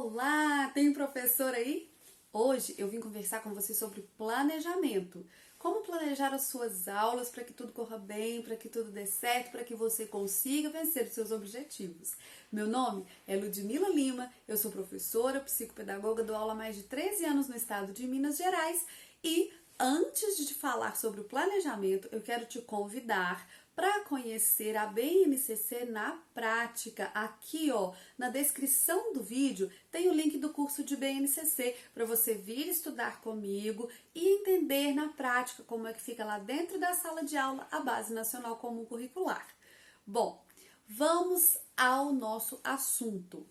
Olá, tem professor aí? Hoje eu vim conversar com você sobre planejamento. Como planejar as suas aulas para que tudo corra bem, para que tudo dê certo, para que você consiga vencer os seus objetivos. Meu nome é Ludmila Lima, eu sou professora, psicopedagoga, dou aula há mais de 13 anos no estado de Minas Gerais e antes de te falar sobre o planejamento, eu quero te convidar para conhecer a BNCC na prática. Aqui, ó, na descrição do vídeo tem o link do curso de BNCC para você vir estudar comigo e entender na prática como é que fica lá dentro da sala de aula a Base Nacional Comum Curricular. Bom, vamos ao nosso assunto.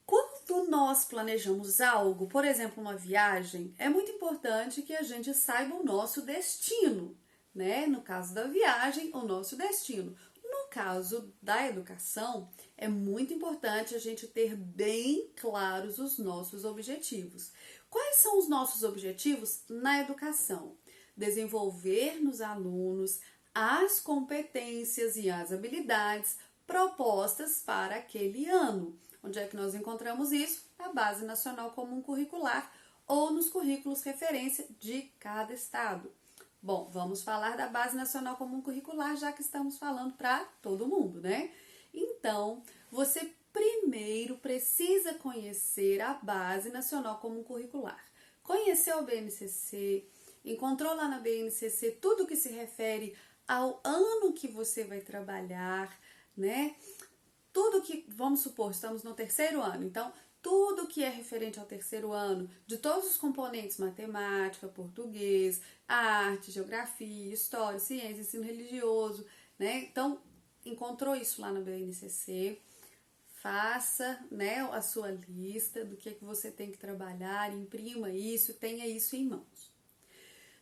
Quando nós planejamos algo, por exemplo, uma viagem, é muito importante que a gente saiba o nosso destino, né? No caso da viagem, o nosso destino. No caso da educação, é muito importante a gente ter bem claros os nossos objetivos. Quais são os nossos objetivos na educação? Desenvolver nos alunos as competências e as habilidades propostas para aquele ano. Onde é que nós encontramos isso? Na Base Nacional Comum Curricular ou nos currículos referência de cada estado. Bom, vamos falar da Base Nacional Comum Curricular, já que estamos falando para todo mundo, né? Então, você primeiro precisa conhecer a Base Nacional Comum Curricular. Conheceu a BNCC, encontrou lá na BNCC tudo que se refere ao ano que você vai trabalhar, né? Tudo que, vamos supor, estamos no terceiro ano, então tudo que é referente ao terceiro ano, de todos os componentes, matemática, português, arte, geografia, história, ciência, ensino religioso, né? Então, encontrou isso lá na BNCC, faça, né, a sua lista do que você tem que trabalhar, imprima isso, tenha isso em mãos.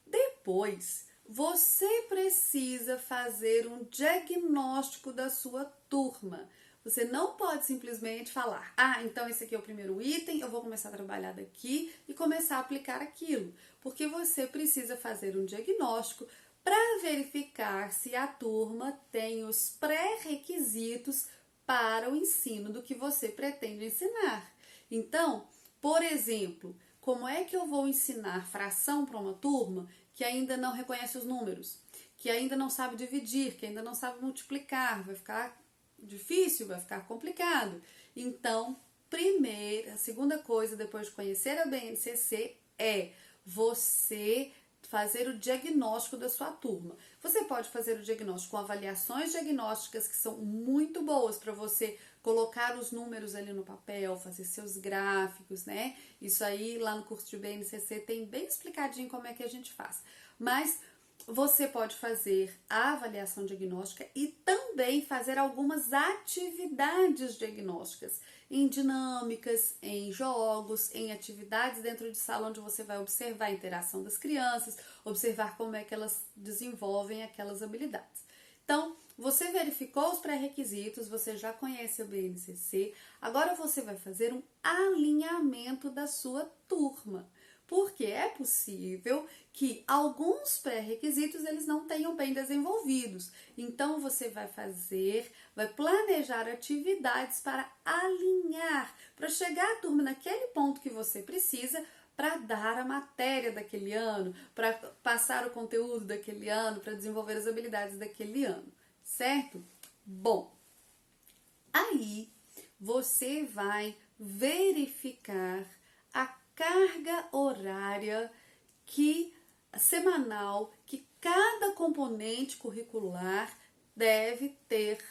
Depois, você precisa fazer um diagnóstico da sua turma. Você não pode simplesmente falar, então esse aqui é o primeiro item, eu vou começar a trabalhar daqui e começar a aplicar aquilo. Porque você precisa fazer um diagnóstico para verificar se a turma tem os pré-requisitos para o ensino do que você pretende ensinar. Então, por exemplo, como é que eu vou ensinar fração para uma turma que ainda não reconhece os números, que ainda não sabe dividir, que ainda não sabe multiplicar, vai ficar difícil, vai ficar complicado. Então, a segunda coisa, depois de conhecer a BNCC, é você fazer o diagnóstico da sua turma. Você pode fazer o diagnóstico com avaliações diagnósticas que são muito boas para você colocar os números ali no papel, fazer seus gráficos, né? Isso aí lá no curso de BNCC tem bem explicadinho como é que a gente faz. Mas você pode fazer a avaliação diagnóstica e também fazer algumas atividades diagnósticas em dinâmicas, em jogos, em atividades dentro de sala onde você vai observar a interação das crianças, observar como é que elas desenvolvem aquelas habilidades. Então, você verificou os pré-requisitos, você já conhece a BNCC, agora você vai fazer um alinhamento da sua turma. Porque é possível que alguns pré-requisitos eles não tenham bem desenvolvidos. Então, você vai planejar atividades para alinhar, para chegar a turma naquele ponto que você precisa para dar a matéria daquele ano, para passar o conteúdo daquele ano, para desenvolver as habilidades daquele ano, certo? Bom, aí você vai verificar a carga horária semanal que cada componente curricular deve ter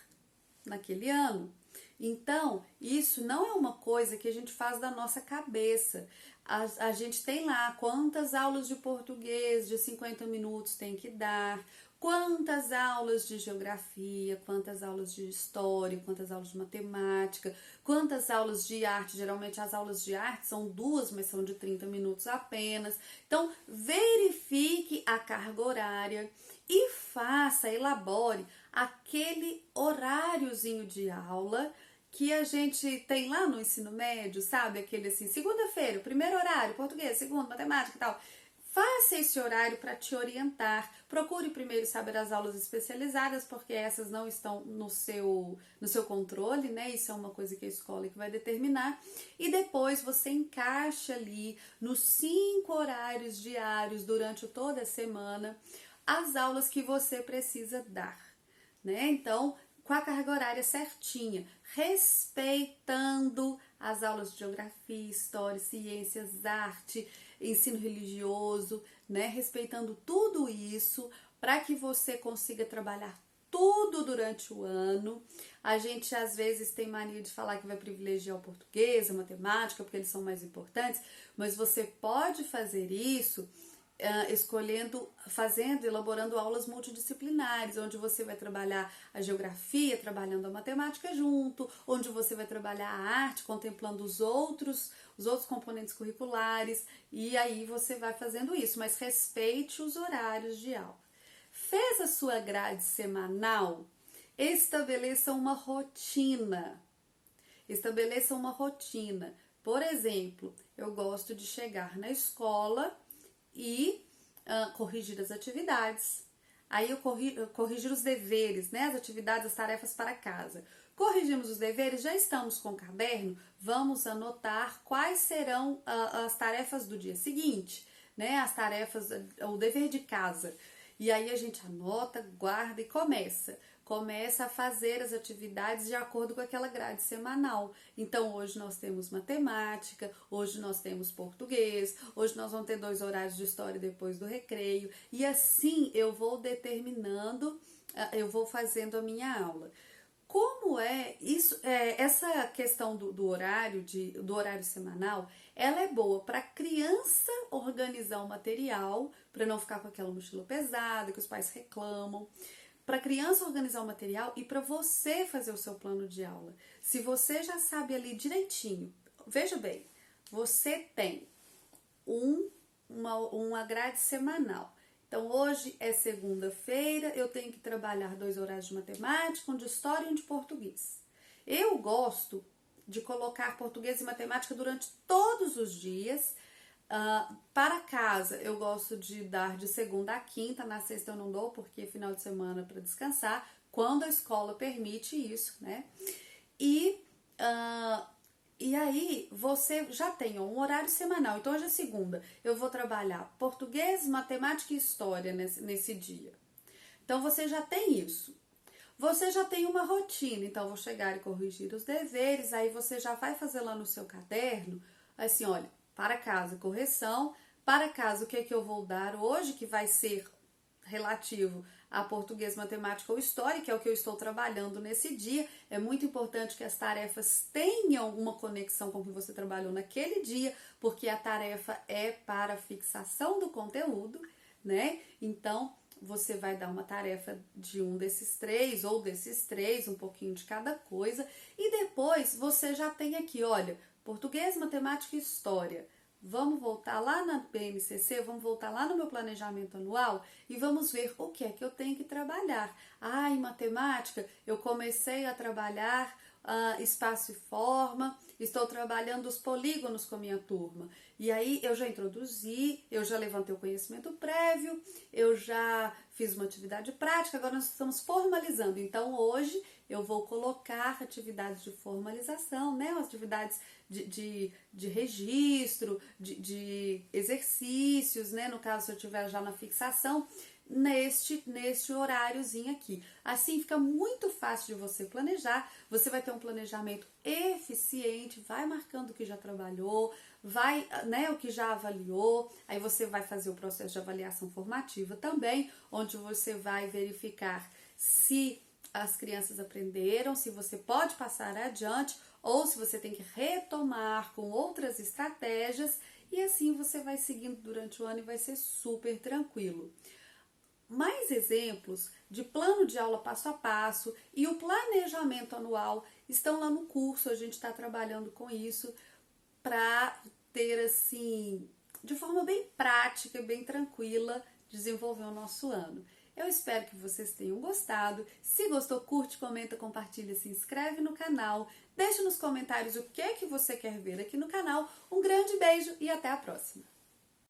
naquele ano. Então, isso não é uma coisa que a gente faz da nossa cabeça. A gente tem lá quantas aulas de português de 50 minutos tem que dar, quantas aulas de geografia, quantas aulas de história, quantas aulas de matemática, quantas aulas de arte. Geralmente as aulas de arte são 2, mas são de 30 minutos apenas. Então, verifique a carga horária e elabore aquele horáriozinho de aula que a gente tem lá no ensino médio, sabe? Aquele assim, segunda-feira, primeiro horário, português, segundo, matemática e tal. Faça esse horário para te orientar. Procure primeiro saber as aulas especializadas, porque essas não estão no seu controle, né? Isso é uma coisa que a escola que vai determinar. E depois você encaixa ali nos 5 horários diários durante toda a semana as aulas que você precisa dar, né? Então, com a carga horária certinha, respeitando as aulas de geografia, história, ciências, arte, ensino religioso, né? Respeitando tudo isso para que você consiga trabalhar tudo durante o ano. A gente às vezes tem mania de falar que vai privilegiar o português, a matemática, porque eles são mais importantes, mas você pode fazer isso elaborando aulas multidisciplinares, onde você vai trabalhar a geografia, trabalhando a matemática junto, onde você vai trabalhar a arte, contemplando os outros componentes curriculares, e aí você vai fazendo isso, mas respeite os horários de aula. Fez a sua grade semanal? Estabeleça uma rotina. Estabeleça uma rotina. Por exemplo, eu gosto de chegar na escola e corrigir as atividades. Aí eu corrigir os deveres, né? As atividades, as tarefas para casa. Corrigimos os deveres, já estamos com o caderno, vamos anotar quais serão as tarefas do dia seguinte, né? As tarefas, o dever de casa. E aí a gente anota, guarda e começa a fazer as atividades de acordo com aquela grade semanal. Então, hoje nós temos matemática, hoje nós temos português, hoje nós vamos ter 2 horários de história depois do recreio. E assim eu vou determinando, eu vou fazendo a minha aula. Como é isso? Essa questão do horário semanal, ela é boa para a criança organizar o material, para não ficar com aquela mochila pesada que os pais reclamam. Para a criança organizar o material e para você fazer o seu plano de aula. Se você já sabe ali direitinho, veja bem, você tem uma grade semanal. Então, hoje é segunda-feira, eu tenho que trabalhar 2 horários de matemática, um de história e um de português. Eu gosto de colocar português e matemática durante todos os dias. Para casa, eu gosto de dar de segunda a quinta, na sexta eu não dou, porque é final de semana para descansar, quando a escola permite isso, né? E aí você já tem um horário semanal. Então, hoje é segunda, eu vou trabalhar português, matemática e história nesse dia. Então, você já tem isso. Você já tem uma rotina, então vou chegar e corrigir os deveres, aí você já vai fazer lá no seu caderno, assim, olha, para casa, correção, para casa, o que é que eu vou dar hoje, que vai ser relativo a português, matemática ou história, que é o que eu estou trabalhando nesse dia. É muito importante que as tarefas tenham uma conexão com o que você trabalhou naquele dia, porque a tarefa é para fixação do conteúdo, né? Então, você vai dar uma tarefa de um desses 3 ou desses 3, um pouquinho de cada coisa, e depois você já tem aqui, olha, português, matemática e história. Vamos voltar lá na BNCC, vamos voltar lá no meu planejamento anual e vamos ver o que é que eu tenho que trabalhar. Em matemática, eu comecei a trabalhar espaço e forma, estou trabalhando os polígonos com a minha turma. E aí eu já introduzi, eu já levantei o conhecimento prévio, eu já fiz uma atividade prática, agora nós estamos formalizando. Então hoje eu vou colocar atividades de formalização, né? Atividades de registro, de exercícios, né? No caso, se eu estiver já na fixação, neste horáriozinho aqui. Assim fica muito fácil de você planejar, você vai ter um planejamento eficiente, vai marcando o que já trabalhou, vai, né, o que já avaliou, aí você vai fazer o processo de avaliação formativa também, onde você vai verificar se as crianças aprenderam, se você pode passar adiante ou se você tem que retomar com outras estratégias, e assim você vai seguindo durante o ano e vai ser super tranquilo. Mais exemplos de plano de aula passo a passo e o planejamento anual estão lá no curso. A gente está trabalhando com isso para ter, assim, de forma bem prática e bem tranquila, desenvolver o nosso ano. Eu espero que vocês tenham gostado. Se gostou, curte, comenta, compartilha, se inscreve no canal. Deixe nos comentários o que é que você quer ver aqui no canal. Um grande beijo e até a próxima!